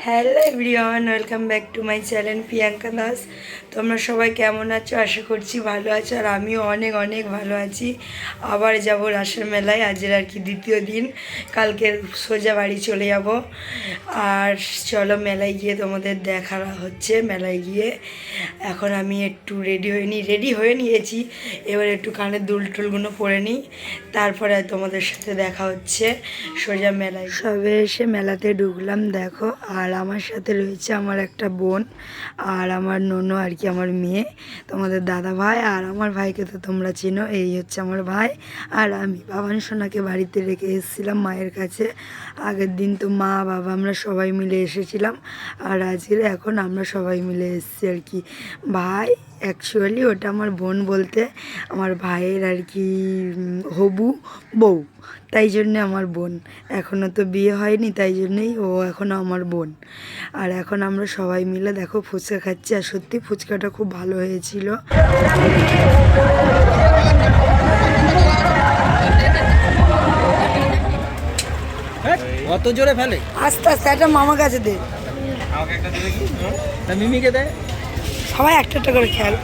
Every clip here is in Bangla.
Hello everyone, welcome back to my channel Priyanka Das. তোমরা সবাই কেমন আছো? আশা করছি ভালো আছো, আর আমিও অনেক অনেক ভালো আছি। আবার যাব রাসের মেলায়, আজের আর কি দ্বিতীয় দিন। কালকে সোজা বাড়ি চলে যাব। আর চলো মেলায় গিয়ে তোমাদের দেখা হচ্ছে। মেলায় গিয়ে এখন আমি একটু রেডি হয়ে নিয়েছি। এবার একটু কানের দুল টুলগুলো পরে নিই, তারপরে তোমাদের সাথে দেখা হচ্ছে সোজা মেলায়। সবে এসে মেলাতে ঢুকলাম দেখো। আর আমার সাথে রয়েছে আমার একটা বোন আর আমার ননু আর কি, আমার মেয়ে, তোমাদের দাদা ভাই। আর আমার ভাইকে তো তোমরা চিনো, এই হচ্ছে আমার ভাই। আর আমি বাবান সোনাকে বাড়িতে রেখে এসেছিলাম মায়ের কাছে। আগের দিন তো মা বাবা আমরা সবাই মিলে এসেছিলাম, আর আজকে এখন আমরা সবাই মিলে এসেছি আর কি। ভাই অ্যাকচুয়ালি ওটা আমার বোন বলতে আমার ভাইয়ের আর কি হবু বউ, তাই জন্যে আমার বোন। এখনও তো বিয়ে হয়নি, তাই জন্যেই ও এখনও আমার বোন। আর এখন আমরা সবাই মিলে দেখো ফুচকা খাচ্ছি, আর সত্যি ফুচকাটা খুব ভালো হয়েছিল। অত জোরে ফেলে, আস্তে আস্তে একটা মামার কাছে দে, আমাকে একটা দিবে কি না মিমিকে দেয়, সবাই একটা একটা করে খেয়াল।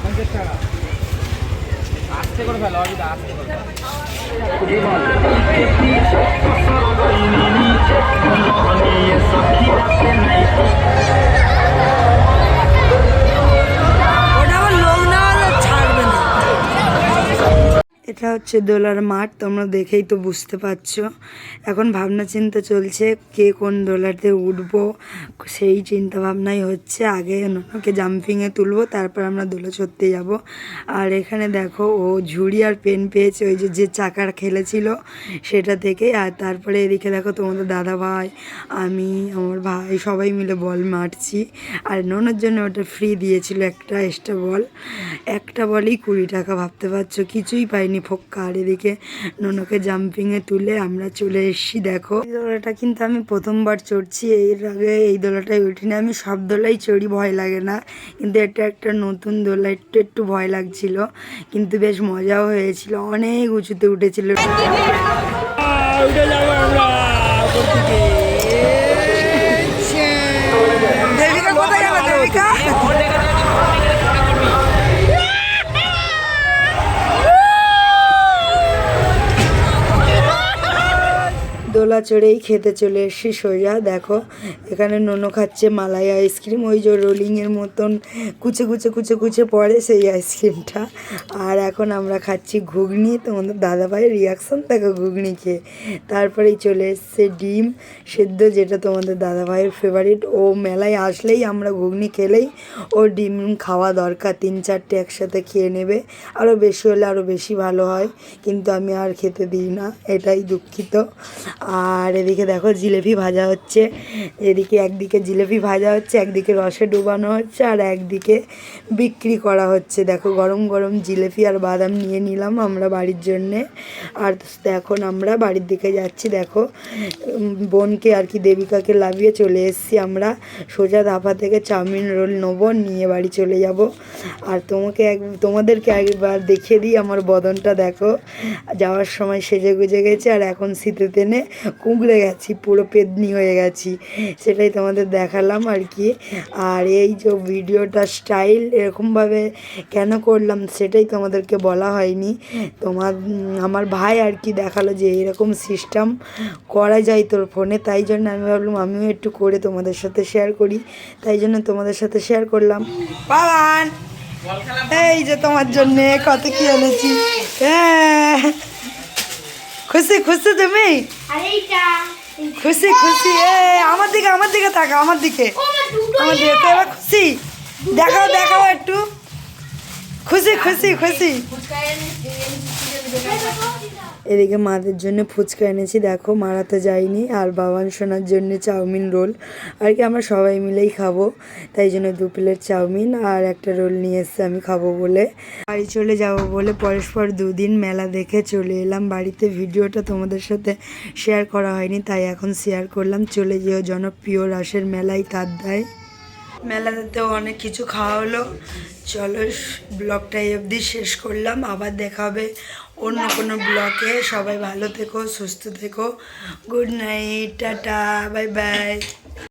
50 টাকা আস্তে করে ফেলো, অবিদা আস্তে করে ফেলো। ওটা আবার লোক না হলে ছাড়বে না। এটা হচ্ছে দোলার মাঠ, তোমরা দেখেই তো বুঝতে পারছো। এখন ভাবনা চিন্তা চলছে কে কোন দোলাতে উঠবো, সেই চিন্তা ভাবনাই হচ্ছে। আগে নোনাকে জাম্পিংয়ে তুলবো, তারপর আমরা দোলা চড়তে যাব। আর এখানে দেখো ও ঝুড়ি আর পেন পেয়েছে, ওই যে চাকার খেলেছিল সেটা থেকে। আর তারপরে এদিকে দেখো তোমাদের দাদা ভাই, আমি, আমার ভাই সবাই মিলে বল মারছি। আর নোনার জন্য ওটা ফ্রি দিয়েছিল একটা এক্সট্রা বল, একটা বলই 20 টাকা, ভাবতে পারছো কিছুই পাইনি ফক্কা। আর এদিকে নোনোকে জাম্পিংয়ে তুলে আমরা চলে এসেছি দেখো। এই দোলাটা কিন্তু আমি প্রথমবার চড়ছি, এর আগে এই দোলাটাই উঠিনি। আমি সব দোলাই চড়ি, ভয় লাগে না, কিন্তু এটা একটা নতুন দোলা, একটু একটু ভয় লাগছিল, কিন্তু বেশ মজাও হয়েছিল। অনেক উঁচুতে উঠেছিল। উঠে যাবো আমরা উপর থেকে। দেবিকা কোথায় গেল? দেবিকা দোলা চড়েই খেতে চলে এসেছি সোজা দেখো। এখানে নোনো খাচ্ছে মালাই আইসক্রিম, ওই যে রোলিংয়ের মতন কুচে কুচে কুচে কুচে পড়ে সেই আইসক্রিমটা। আর এখন আমরা খাচ্ছি ঘুগনি, তোমাদের দাদাভাইয়ের রিয়াকশান দেখো ঘুগনি খেয়ে। তারপরেই চলে এসছে ডিম সেদ্ধ, যেটা তোমাদের দাদাভাইয়ের ফেভারিট। ও মেলায় আসলেই আমরা ঘুগনি খেলেই ও ডিম খাওয়া দরকার, 3-4টে একসাথে খেয়ে নেবে। আরও বেশি হলে আরও বেশি ভালো হয়, কিন্তু আমি আর খেতে দিই না, এটাই দুঃখিত। আর এদিকে দেখো জিলেপি ভাজা হচ্ছে। এদিকে একদিকে জিলেপি ভাজা হচ্ছে, একদিকে রসে ডুবানো হচ্ছে, আর একদিকে বিক্রি করা হচ্ছে। দেখো গরম গরম জিলেপি আর বাদাম নিয়ে নিলাম আমরা বাড়ির জন্যে। আর এখন আমরা বাড়ির দিকে যাচ্ছি দেখো। বোনকে আর কি দেবিকাকে লাভিয়ে চলে এসেছি আমরা। সোজা ধাপা থেকে চাউমিন রোল নেবো, নিয়ে বাড়ি চলে যাব। আর তোমাদেরকে একবার দেখিয়ে দিই আমার বদনটা দেখো। যাওয়ার সময় সেজে গুজে গেছে, আর এখন শীতে তেনে কুঁকড়ে গেছি, পুরো পেদনি হয়ে গেছি, সেটাই তোমাদের দেখালাম আর কি। আর এই যে ভিডিওটা স্টাইল এরকমভাবে কেন করলাম সেটাই তোমাদেরকে বলা হয়নি। আমার ভাই আর কি দেখালো যে এরকম সিস্টেম করা যায় তোর ফোনে, তাই জন্য আমি ভাবলাম আমিও একটু করে তোমাদের সাথে শেয়ার করি, তাই জন্য তোমাদের সাথে শেয়ার করলাম। বাবান, এই যে তোমার জন্যে কত কি এনেছি। হ্যাঁ, খুশি খুশি তুমি? খুশি খুশি, আমার দিকে তাকা, আমার দিকে তো এবার খুশি। দেখাও দেখাও একটু, খুশি খুশি খুশি। এদিকে মাদের জন্য ফুচকা এনেছি দেখো, মারাতে যাইনি। আর বাবান সোনার জন্য চাউমিন রোল, আর কি আমরা সবাই মিলেই খাবো, তাই জন্য 2 প্লেট চাউমিন আর একটা রোল নিয়ে এসছে আমি খাবো বলে। বাড়ি চলে যাব বলে পরস্পর 2 দিন মেলা দেখে চলে এলাম বাড়িতে। ভিডিওটা তোমাদের সাথে শেয়ার করা হয়নি, তাই এখন শেয়ার করলাম। চলে যেও জনপ্রিয় রাসের মেলায় তার দায়। মেলাতেও অনেক কিছু খাওয়া হলো। চলো ব্লগটা অবধি শেষ করলাম, আবার দেখা হবে অন্য কোনো ব্লগে। সবাই ভালো থেকো, সুস্থ থেকো। Good night, tata, bye bye.